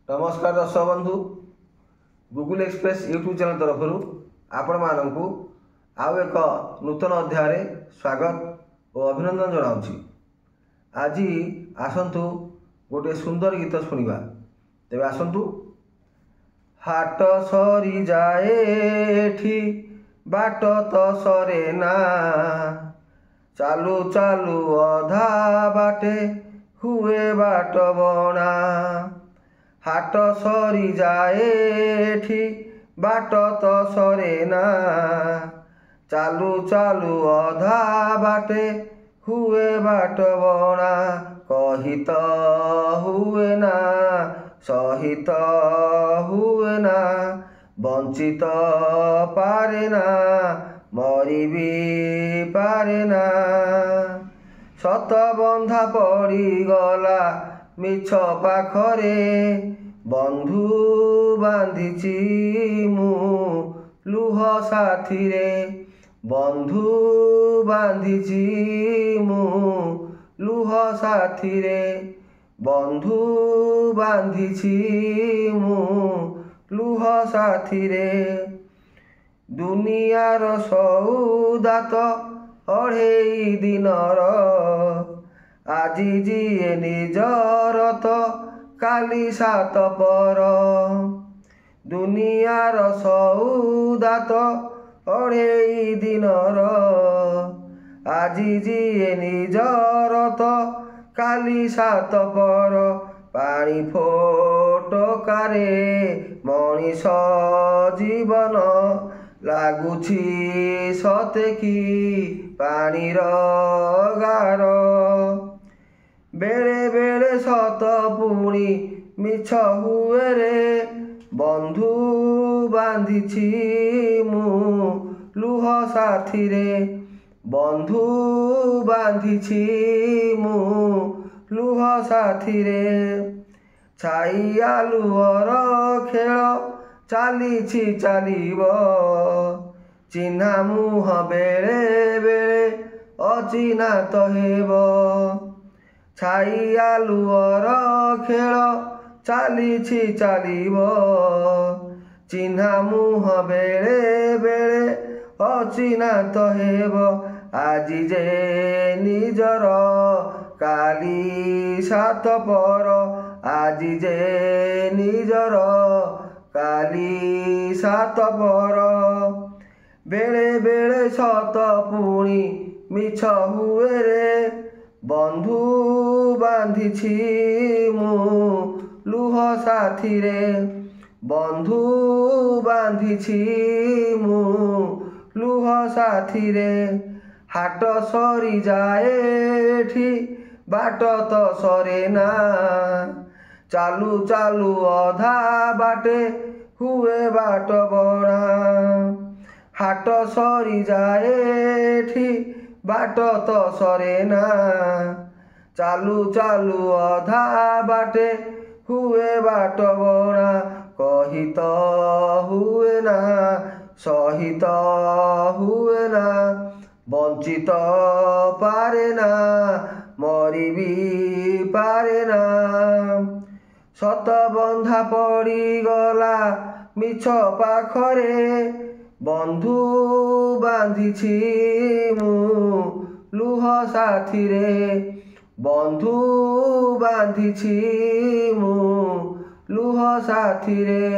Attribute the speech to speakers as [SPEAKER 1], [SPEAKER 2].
[SPEAKER 1] नमस्कार दर्शक बंधु गूगल एक्सप्रेस यूट्यूब चैनल तरफ आपण मानू आउ एक नूतन अध्याय स्वागत और अभिनंदन जनाऊँगी। आज आसतु गोटे सुंदर गीत शुणा तेरे आसतु। हाट सरी जाए एठी बाट तो सरे ना, चालू चालू अधा बाटे हुए बाट बना। हाट सरी जाए एठी बाट तो सरे ना, चालू चालू अधा बाटे हुए बाट बना। कही तो हुए ना सही तो हुए ना, बंचित पारे ना मरी भी पारे ना। सत बंधा पड़ी गला मिछ पाखरे, बंधु बांधिची मु लुह साथी रे। बंधु बांधिची मु लुह साथी रे, बंधु बांधिची मु लुह साथी रे। दुनियार सौदा तो अढ़ेई दिनर, आजी जीए निजर तो काली सात पर। दुनियार सौदा तो अढ़ेई दिनर, आजी जीए निजर तो काली सात पर। पानी फोटकारे मनीष जीवन, लागुछि सते कि पानीर गार। बेले बेले सत पुणी मिछ हुए रे, बंधु बांधिछि मु लुह साथी रे। बंधु बांधिछि मु लुह साथी रे। छाइया लुहर खेल चालिछि चालिब, चिन्हा मुह बेले बेले अचिन्हा तो हेब। छाइया लुहर खेल चालिछि चालिब, चिन्हा मुह बेले बेले अचिन्हा तो हेब। आजी जे निजर काली सात पर, आजी जे निजर काली सात पर। बेले बेले सत पुणी मिछ हुए रे, बंधु बांधिछि मु लुह साथी रे। बंधु बांधिछि मु लुह साथी रे। हाट सरी जाए एठी बाट तो सरे ना, चालू चालू अधा बाटे हुए बाट बना। हाट सरी जाए एठी बाट तो सरे ना, चालू चालू अधा बाटे हुए बाट बना। कही तो हुए ना सही तो हुए ना, बंचित पारे ना मरी भी पारे ना। सत बंधा पड़ी गला मिछ पाखरे, बंधु बांधिछि मु लुह साथी रे। बंधु बांधिछि मु लुह साथी रे।